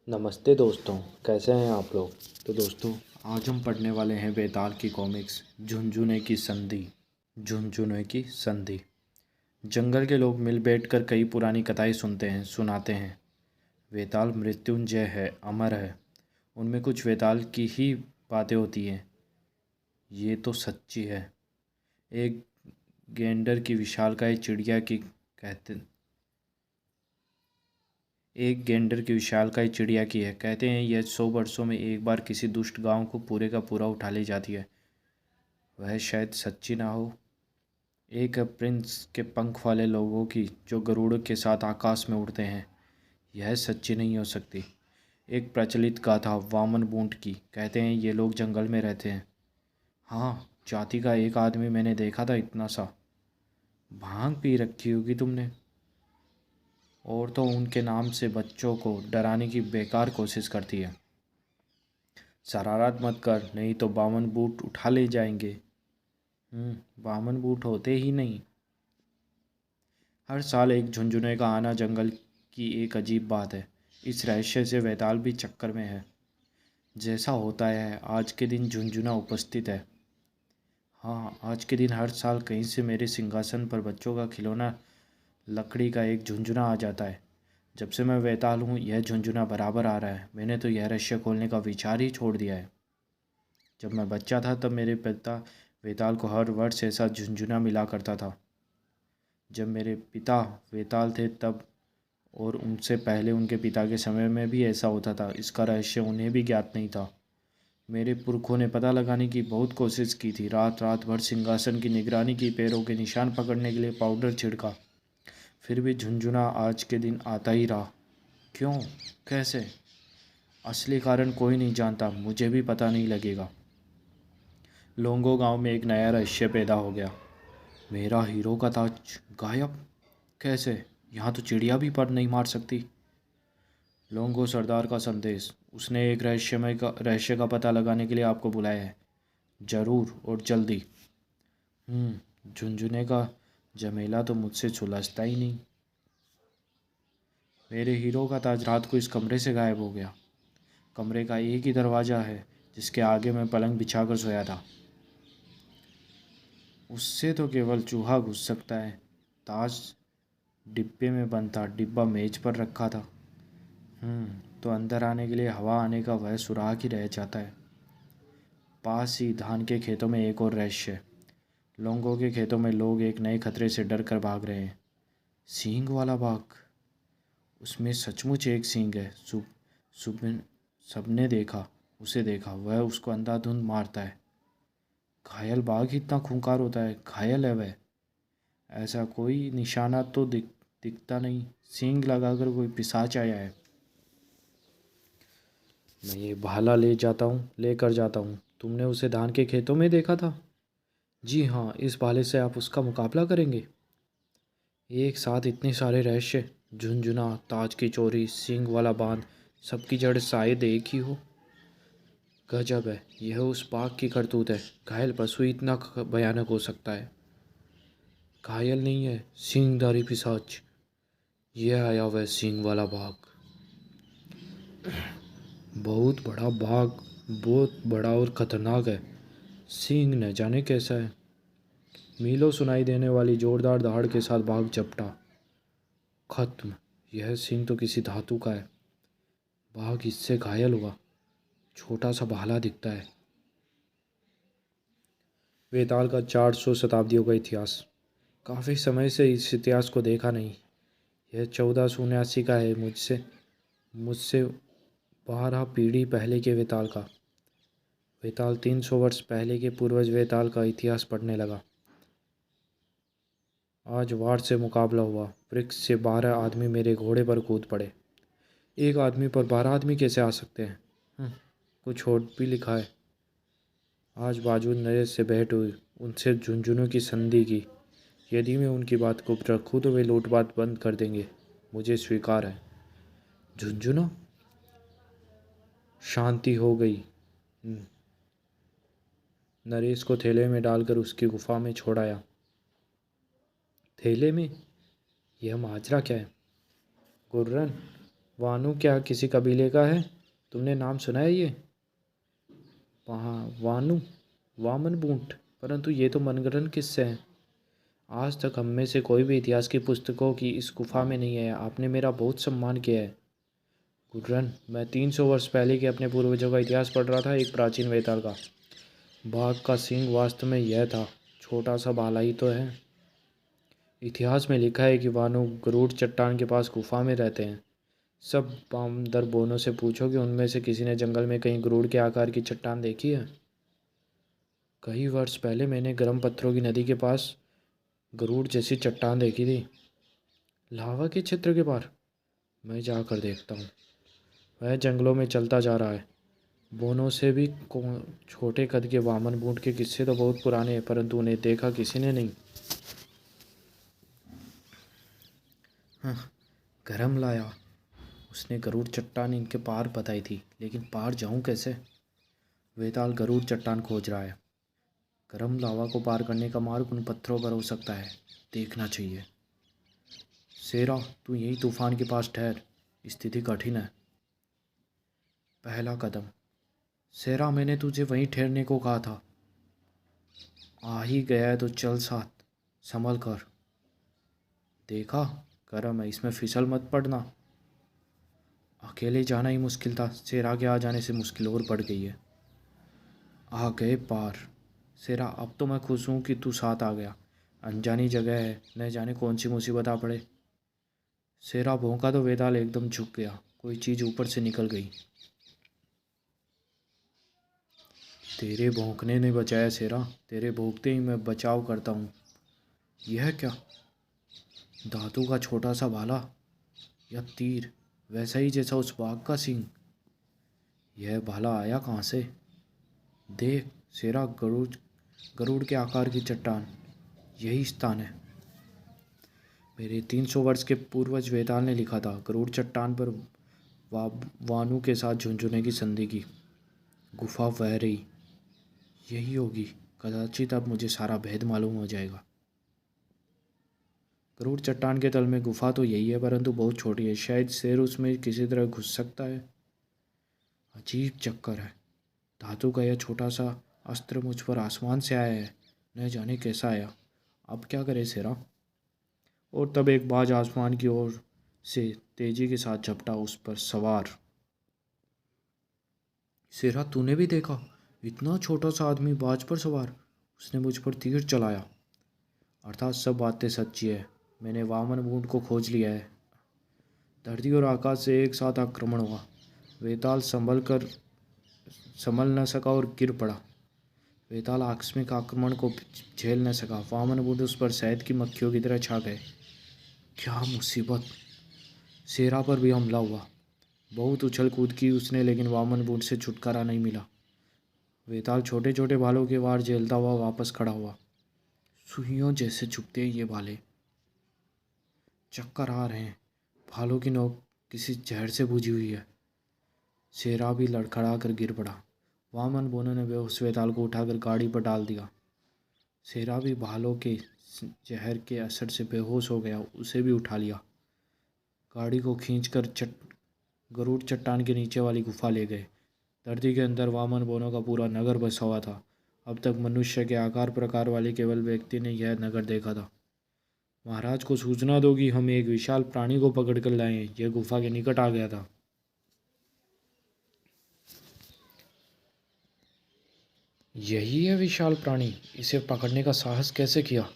नमस्ते दोस्तों, कैसे हैं आप लोग। तो दोस्तों, आज हम पढ़ने वाले हैं बेताल की कॉमिक्स झुनझुने की संधि। झुनझुने की संधि। जंगल के लोग मिल बैठकर कई पुरानी कथाएं सुनाते हैं। वेताल मृत्युंजय है, अमर है। उनमें कुछ वेताल की ही बातें होती हैं। ये तो सच्ची है। एक गेंडर की विशालकाय चिड़िया की कहते एक गेंडर की विशालकाय चिड़िया की है। कहते हैं यह 100 वर्षों में एक बार किसी दुष्ट गांव को पूरे का पूरा उठा ले जाती है। वह शायद सच्ची ना हो। एक है प्रिंस के पंख वाले लोगों की जो गरुड़ के साथ आकाश में उड़ते हैं। यह सच्ची नहीं हो सकती। एक प्रचलित गाथा वामन बूंट की। कहते हैं ये लोग जंगल में रहते हैं। हाँ, जाति का एक आदमी मैंने देखा था, इतना सा। भांग पी रखी होगी तुमने। और तो उनके नाम से बच्चों को डराने की बेकार कोशिश करती है। शरारत मत कर, नहीं तो बामन बूट उठा ले जाएंगे। बामन बूट होते ही नहीं। हर साल एक झुंझुने का आना जंगल की एक अजीब बात है। इस रहस्य से वैताल भी चक्कर में है। जैसा होता है आज के दिन झुंझुना उपस्थित है। हाँ, आज के दिन हर साल कहीं से मेरे सिंहासन पर बच्चों का खिलौना लकड़ी का एक झुंझुना आ जाता है। जब से मैं वैताल हूँ यह झुंझुना बराबर आ रहा है। मैंने तो यह रहस्य खोलने का विचार ही छोड़ दिया है। जब मैं बच्चा था तब मेरे पिता वेताल को हर वर्ष ऐसा झुंझुना मिला करता था। जब मेरे पिता वेताल थे तब, और उनसे पहले उनके पिता के समय में भी ऐसा होता था। इसका रहस्य उन्हें भी ज्ञात नहीं था। मेरे पुरखों ने पता लगाने की बहुत कोशिश की थी। रात रात भर सिंहासन की निगरानी की, पैरों के निशान पकड़ने के लिए पाउडर छिड़का। फिर भी झुंझुना आज के दिन आता ही रहा। क्यों, कैसे? असली कारण कोई नहीं जानता, मुझे भी पता नहीं लगेगा। लोंगो गांव में एक नया रहस्य पैदा हो गया। मेरा हीरो का ताज गायब कैसे? यहाँ तो चिड़िया भी पर नहीं मार सकती। लोंगो सरदार का संदेश। उसने एक रहस्य का पता लगाने के लिए आपको बुलाया है। जरूर और जल्दी। झुंझुने का झमेला तो मुझसे सुलझता ही नहीं। मेरे हीरो का ताज रात को इस कमरे से गायब हो गया। कमरे का एक ही दरवाज़ा है जिसके आगे मैं पलंग बिछाकर सोया था। उससे तो केवल चूहा घुस सकता है। ताज डिब्बे में बंद था, डिब्बा मेज पर रखा था। तो अंदर आने के लिए हवा आने का वह सुराग ही रह जाता है। पास ही धान के खेतों में एक और रहस्य। लोंगों के खेतों में लोग एक नए खतरे से डर कर भाग रहे हैं। सींग वाला बाघ। उसमें सचमुच एक सींग है। सुबह सबने देखा, उसे देखा। वह उसको अंधाधुंध मारता है। घायल बाघ इतना खूंखार होता है? घायल है वह? ऐसा कोई निशाना तो दिखता नहीं। सींग लगाकर कोई पिशाच आया है। मैं ये भाला लेकर जाता हूँ। तुमने उसे धान के खेतों में देखा था? जी हाँ, इस भाले से आप उसका मुकाबला करेंगे? एक साथ इतने सारे रहस्य, झुंझुना, ताज की चोरी, सींग वाला बांध, सबकी जड़ शायद एक ही हो। गजब है, यह उस बाघ की करतूत है। घायल पशु इतना भयानक हो सकता है? घायल नहीं है, सींगधारी पिशाच। यह आया वह सींग वाला बाघ। बहुत बड़ा बाघ, बहुत बड़ा और खतरनाक है। सींग न जाने कैसा है। मीलों सुनाई देने वाली जोरदार दहाड़ के साथ बाघ झपटा। खत्म। यह सींग तो किसी धातु का है। बाघ इससे घायल हुआ। छोटा सा भाला दिखता है। वेताल का 400 शताब्दियों का इतिहास। काफ़ी समय से इस इतिहास को देखा नहीं। यह 1479 का है। मुझसे 12 पीढ़ी पहले के वेताल का। वेताल 300 वर्ष पहले के पूर्वज वेताल का इतिहास पढ़ने लगा। आज वार से मुकाबला हुआ। वृक्ष से 12 आदमी मेरे घोड़े पर कूद पड़े। एक आदमी पर 12 आदमी कैसे आ सकते हैं? कुछ और भी लिखा है। आज बाजू नरेश से भेंट हुई। उनसे झुंझुनों की संधि की। यदि मैं उनकी बात को रखूँ तो वे लूटपाट बंद कर देंगे। मुझे स्वीकार है। झुंझुनों? शांति हो गई। नरेश को थैले में डालकर उसकी गुफा में छोड़ाया। थैले में? यह माजरा क्या है? गुर्रन, वानु क्या किसी कबीले का है? तुमने नाम सुना है ये? वहाँ वानु, वामन बूट। परंतु ये तो मनगढ़ंत किस्से हैं। आज तक हम में से कोई भी इतिहास की पुस्तकों की इस गुफा में नहीं आया। आपने मेरा बहुत सम्मान किया है गुडरन। मैं 300 वर्ष पहले के अपने पूर्वजों का इतिहास पढ़ रहा था, एक प्राचीन वेताल का। बाघ का सींग वास्तव में यह था, छोटा सा भाला ही तो है। इतिहास में लिखा है कि वानु गरुड़ चट्टान के पास गुफा में रहते हैं। सब बामदर बोनों से पूछो कि उनमें से किसी ने जंगल में कहीं गरुड़ के आकार की चट्टान देखी है। कई वर्ष पहले मैंने गर्म पत्थरों की नदी के पास गरुड़ जैसी चट्टान देखी थी। लावा के क्षेत्र के पार? मैं जाकर देखता हूँ। वह जंगलों में चलता जा रहा है। बोनों से भी छोटे कद के वामन बूट के किस्से तो बहुत पुराने हैं, परंतु उन्हें देखा किसी ने नहीं। हाँ, गरम लाया। उसने गरुड़ चट्टान इनके पार बताई थी, लेकिन पार जाऊं कैसे? वेताल गरुड़ चट्टान खोज रहा है। गरम लावा को पार करने का मार्ग उन पत्थरों पर हो सकता है। देखना चाहिए। शेरा, तू यही तूफान के पास ठहर। स्थिति कठिन है। पहला कदम। शेरा, मैंने तुझे वहीं ठहरने को कहा था। आ ही गया है तो चल साथ, संभल कर। देखा, गरम है, इसमें फिसल मत पड़ना। अकेले जाना ही मुश्किल था, शेरा के आ जाने से मुश्किल और बढ़ गई है। आ गए पार। शेरा, अब तो मैं खुश हूँ कि तू साथ आ गया। अनजानी जगह है, न जाने कौन सी मुसीबत आ पड़े। शेरा भौंका तो वेताल एकदम झुक गया। कोई चीज़ ऊपर से निकल गई। तेरे भौंकने ने बचाया शेरा। तेरे भौंकते ही मैं बचाव करता हूँ। यह क्या? धातु का छोटा सा भाला या तीर, वैसा ही जैसा उस बाघ का सींग। यह भाला आया कहाँ से? देख शेरा, गरुड़ गरुड़ के आकार की चट्टान, यही स्थान है। मेरे 300 वर्ष के पूर्वज वेताल ने लिखा था, गरुड़ चट्टान पर वा वानु के साथ झुंझुने की संधि की। गुफा वह रही, यही होगी। कदाचित अब मुझे सारा भेद मालूम हो जाएगा। गरुड़ चट्टान के तल में गुफा तो यही है, परंतु बहुत छोटी है। शायद शेर उसमें किसी तरह घुस सकता है। अजीब चक्कर है। धातु का यह छोटा सा अस्त्र मुझ पर आसमान से आया है, न जाने कैसा आया। अब क्या करे शेरा? और तब एक बाज आसमान की ओर से तेजी के साथ झपटा, उस पर सवार। शेरा, तूने भी देखा? इतना छोटा सा आदमी बाज पर सवार। उसने मुझ पर तीर चलाया। अर्थात सब बातें सच्ची है। मैंने वामन बूट को खोज लिया है। धरती और आकाश से एक साथ आक्रमण हुआ। वेताल संभल न सका और गिर पड़ा। वेताल आकस्मिक आक्रमण को झेल न सका। वामन बूट उस पर शहद की मक्खियों की तरह छा गए। क्या मुसीबत! शेरा पर भी हमला हुआ। बहुत उछल कूद की उसने, लेकिन वामन बूट से छुटकारा नहीं मिला। वेताल छोटे छोटे भालों के वार झेलता हुआ वापस खड़ा हुआ। सुइयों जैसे चुभते हैं ये भाले। चक्कर आ रहे हैं। भालों की नोक किसी जहर से बुझी हुई है। शेरा भी लड़खड़ा कर गिर पड़ा। वामन बोनो ने बेहोश वेताल को उठाकर गाड़ी पर डाल दिया। शेरा भी भालों के जहर के असर से बेहोश हो गया। उसे भी उठा लिया। गाड़ी को खींचकर गरुड़ चट्टान के नीचे वाली गुफा ले गए। धरती के अंदर वामन बोनो का पूरा नगर बसा हुआ था। अब तक मनुष्य के आकार प्रकार वाले केवल व्यक्ति ने यह नगर देखा था। महाराज को सूचना दो कि हम एक विशाल प्राणी को पकड़ कर लाए हैं। यह गुफा के निकट आ गया था। यही है विशाल प्राणी। इसे पकड़ने का साहस कैसे किया?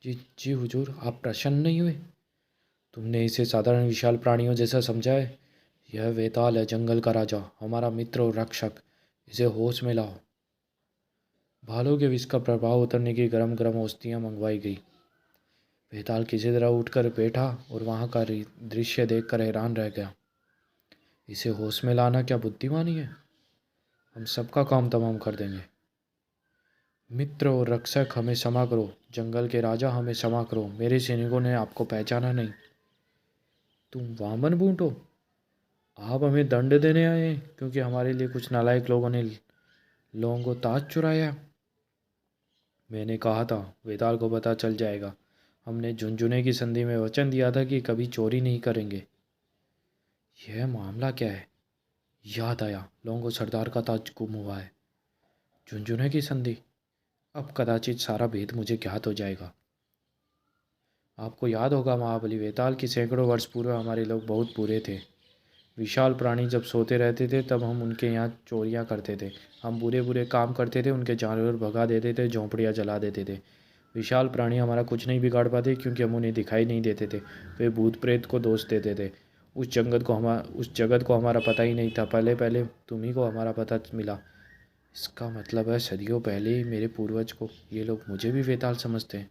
जी जी हुजूर, आप प्रसन्न नहीं हुए? तुमने इसे साधारण विशाल प्राणियों जैसा समझा है? यह वेताल है, जंगल का राजा, हमारा मित्र और रक्षक। इसे होश में लाओ। भालू के विष का प्रभाव उतरने की गरम गरम औषधियाँ मंगवाई गई। वेताल किसी तरह उठकर बैठा और वहाँ का दृश्य देखकर हैरान रह गया। इसे होश में लाना क्या बुद्धिमानी है? हम सबका काम तमाम कर देंगे। मित्र और रक्षक, हमें क्षमा करो। जंगल के राजा, हमें क्षमा करो। मेरे सैनिकों ने आपको पहचाना नहीं। तुम वामन बूट हो? आप हमें दंड देने आए हैं क्योंकि हमारे लिए कुछ नालायक लोगों ने लोगों को ताज चुराया। मैंने कहा था वेताल को पता चल जाएगा। हमने झुंझुने की संधि में वचन दिया था कि कभी चोरी नहीं करेंगे। यह मामला क्या है? याद आया, लोंगो सरदार का ताज गुम हुआ है। झुंझुने की संधि। अब कदाचित सारा भेद मुझे ज्ञात हो जाएगा। आपको याद होगा महाबली वेताल की सैकड़ों वर्ष पूर्व हमारे लोग बहुत बुरे थे। विशाल प्राणी जब सोते रहते थे तब हम उनके यहाँ चोरियाँ करते थे। हम बुरे बुरे काम करते थे, उनके जानवर भगा देते थे, झोंपड़ियाँ जला देते थे। विशाल प्राणी हमारा कुछ नहीं बिगाड़ पाते क्योंकि हम उन्हें दिखाई नहीं देते थे। वे भूत प्रेत को दोष देते थे। उस जगत को हमारा पता ही नहीं था। पहले पहले तुम्ही को हमारा पता मिला। इसका मतलब है सदियों पहले ही मेरे पूर्वज को ये लोग मुझे भी वेताल समझते हैं।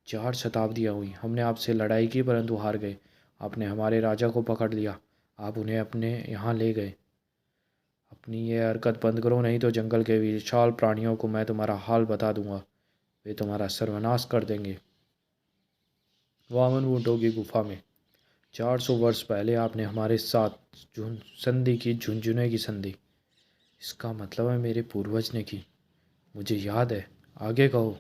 4 शताब्दियाँ हुई हमने आपसे लड़ाई की, परंतु हार गए। आपने हमारे राजा को पकड़ लिया। आप उन्हें अपने यहाँ ले गए। अपनी ये हरकत बंद करो, नहीं तो जंगल के विशाल प्राणियों को मैं तुम्हारा हाल बता दूंगा। वे तुम्हारा सर्वनाश कर देंगे। वामन ऊँटों की गुफा में 400 वर्ष पहले आपने हमारे साथ संधि की, झुंझुने की संधि। इसका मतलब है मेरे पूर्वज ने की। मुझे याद है। आगे कहो।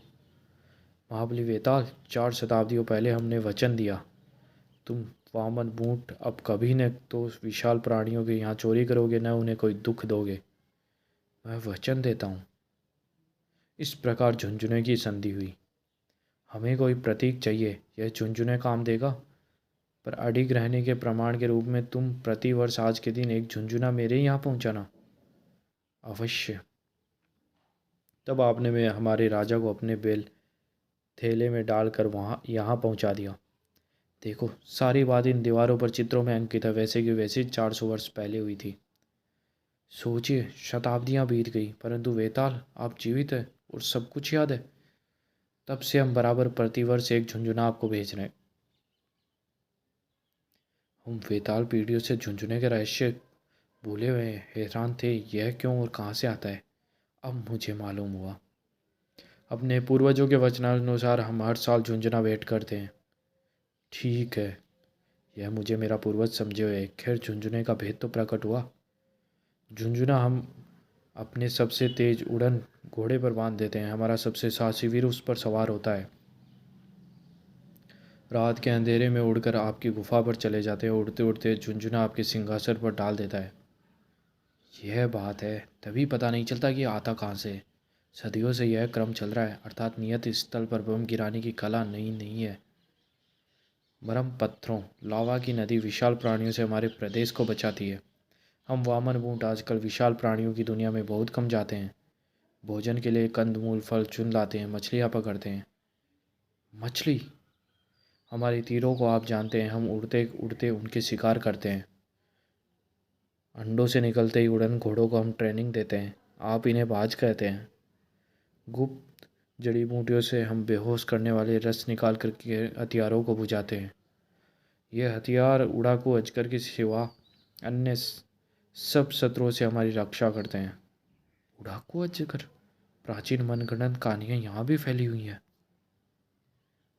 महाबली वेताल, 4 शताब्दियों पहले हमने वचन दिया, तुम वामन बूट अब कभी न तो विशाल प्राणियों के यहाँ चोरी करोगे, न उन्हें कोई दुख दोगे। मैं वचन देता हूँ। इस प्रकार झुंझुने की संधि हुई। हमें कोई प्रतीक चाहिए। यह झुंझुने काम देगा, पर अडिग रहने के प्रमाण के रूप में तुम प्रतिवर्ष आज के दिन एक झुंझुना मेरे यहाँ पहुँचाना। अवश्य। तब आपने मैं हमारे राजा को अपने बेल थैले में डालकर वहाँ यहाँ पहुँचा दिया। देखो, सारी बात इन दीवारों पर चित्रों में अंकित है, वैसे की वैसी 400 वर्ष पहले हुई थी। सोचिए, शताब्दियाँ बीत गई, परंतु वेताल आप जीवित है और सब कुछ याद है। तब से हम बराबर प्रतिवर्ष एक झुंझुना आपको भेज रहे हैं। हम वेताल पीढ़ियों से झुंझुने के रहस्य भूले हुए हैरान थे। यह क्यों और कहाँ से आता है, अब मुझे मालूम हुआ। अपने पूर्वजों के वचनानुसार हम हर साल झुंझुना भेंट करते हैं। ठीक है, यह मुझे मेरा पूर्वज समझे हुए। खैर, झुंझुने का भेद तो प्रकट हुआ। झुंझुना हम अपने सबसे तेज उड़न घोड़े पर बांध देते हैं। हमारा सबसे साहसी वीर उस पर सवार होता है। रात के अंधेरे में उड़कर आपकी गुफा पर चले जाते हैं। उड़ते उड़ते झुंझुना आपके सिंहासन पर डाल देता है। यह बात है, तभी पता नहीं चलता कि आता कहाँ से। सदियों से यह क्रम चल रहा है, अर्थात नियत स्थल पर बम गिराने की कला नई नहीं है। मरम पत्थरों, लावा की नदी विशाल प्राणियों से हमारे प्रदेश को बचाती है। हम वामन बूट आजकल विशाल प्राणियों की दुनिया में बहुत कम जाते हैं। भोजन के लिए कंदमूल फल चुन लाते हैं, मछलियाँ पकड़ते हैं। मछली? हमारे तीरों को आप जानते हैं। हम उड़ते उड़ते उनके शिकार करते हैं। अंडों से निकलते ही उड़न घोड़ों को हम ट्रेनिंग देते हैं। आप इन्हें बाज कहते हैं। गुप्त जड़ी बूटियों से हम बेहोश करने वाले रस निकाल कर के हथियारों को बुझाते हैं। यह हथियार उड़ाकू अजगर के सिवा अन्य सब शत्रुओं से हमारी रक्षा करते हैं। उड़ाकू अजगर? प्राचीन मनगढ़ंत कहानियाँ यहाँ भी फैली हुई हैं।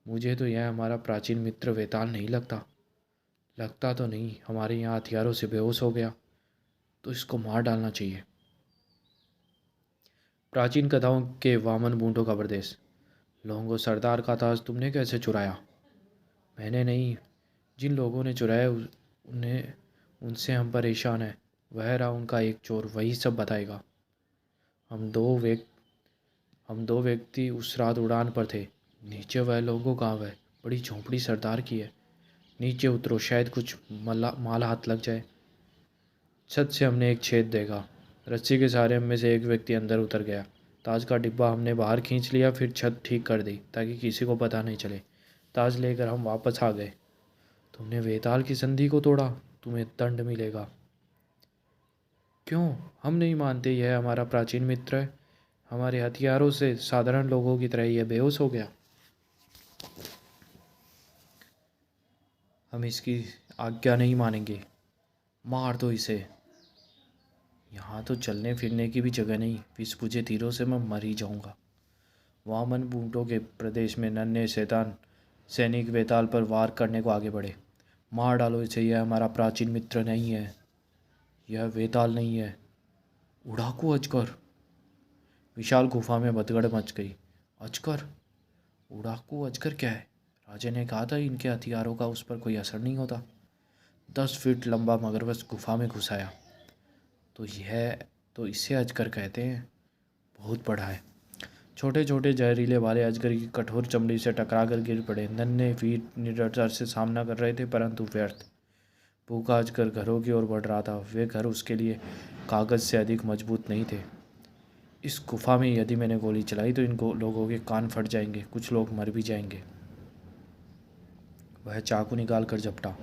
मुझे तो यह हमारा प्राचीन मित्र वेताल नहीं लगता। लगता तो नहीं, हमारे यहाँ हथियारों से बेहोश हो गया, तो इसको मार डालना चाहिए। प्राचीन कथाओं के वामन बूंटों का प्रदेश। लोंगो सरदार का ताज तुमने कैसे चुराया? मैंने नहीं, जिन लोगों ने चुराया उन्हें, उनसे हम परेशान हैं। वह रहा उनका एक चोर, वही सब बताएगा। हम हम दो व्यक्ति उस रात उड़ान पर थे। नीचे वह लोगों गाँव है, बड़ी झोंपड़ी सरदार की है। नीचे उतरो, शायद कुछ माल हाथ लग जाए। छत से हमने एक छेद देखा। रस्सी के सहारे हम में से एक व्यक्ति अंदर उतर गया। ताज का डिब्बा हमने बाहर खींच लिया, फिर छत ठीक कर दी ताकि किसी को पता नहीं चले। ताज लेकर हम वापस आ गए। तुमने वेताल की संधि को तोड़ा, तुम्हें दंड मिलेगा। क्यों? हम नहीं मानते यह हमारा प्राचीन मित्र है। हमारे हथियारों से साधारण लोगों की तरह यह बेहोश हो गया। हम इसकी आज्ञा नहीं मानेंगे। मार दो इसे। यहाँ तो चलने फिरने की भी जगह नहीं, विष बुझे तीरों से मैं मर ही जाऊँगा। वामन बूटों के प्रदेश में नन्हे शैतान सैनिक वेताल पर वार करने को आगे बढ़े। मार डालो इसे, यह हमारा प्राचीन मित्र नहीं है। यह वेताल नहीं है। उड़ाकू अजगर। विशाल गुफा में भगदड़ मच गई। अजगर? उड़ाकू अजगर क्या है? राजा ने कहा था इनके हथियारों का उस पर कोई असर नहीं होता। 10 फीट लंबा मगरमच्छ गुफा में घुस आया। तो इसे अजगर कहते हैं। बहुत बड़ा है। छोटे छोटे जहरीले वाले अजगर की कठोर चमड़ी से टकराकर गिर पड़े। नन्हे वीर निडरता से सामना कर रहे थे, परंतु व्यर्थ। भूखा अजगर घरों की ओर बढ़ रहा था। वे घर उसके लिए कागज से अधिक मजबूत नहीं थे। इस गुफा में यदि मैंने गोली चलाई तो इन लोगों के कान फट जाएंगे, कुछ लोग मर भी जाएंगे। वह चाकू निकाल कर झपटा।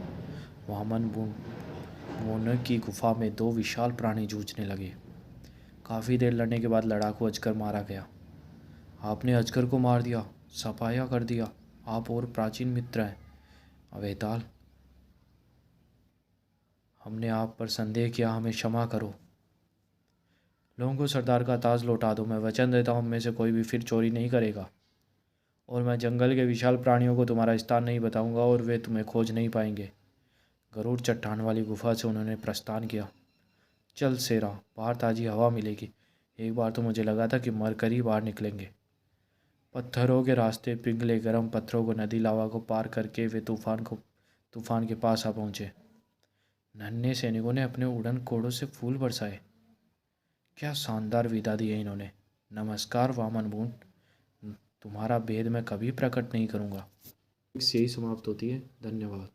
वामन बोने की गुफा में दो विशाल प्राणी जूझने लगे। काफ़ी देर लड़ने के बाद लड़ाकू अजगर मारा गया। आपने अजगर को मार दिया, सफाया कर दिया। आप और प्राचीन मित्र हैं अवैताल। हमने आप पर संदेह किया, हमें क्षमा करो। लोगों को सरदार का ताज लौटा दो। मैं वचन देता हूँ, में से कोई भी फिर चोरी नहीं करेगा। और मैं जंगल के विशाल प्राणियों को तुम्हारा स्थान नहीं बताऊंगा और वे तुम्हें खोज नहीं पाएंगे। गरुड़ चट्टान वाली गुफा से उन्होंने प्रस्थान किया। चल शेरा, बाहर ताज़ी हवा मिलेगी। एक बार तो मुझे लगा था कि मर कर ही बाहर निकलेंगे। पत्थरों के रास्ते, पिघले गर्म पत्थरों को, नदी लावा को पार करके वे तूफान के पास आ पहुँचे। नन्हे सैनिकों ने अपने उड़न कोड़ों से फूल बरसाए। क्या शानदार विदा दी है इन्होंने। नमस्कार वामन बून, तुम्हारा भेद मैं कभी प्रकट नहीं करूँगा। यही समाप्त होती है। धन्यवाद।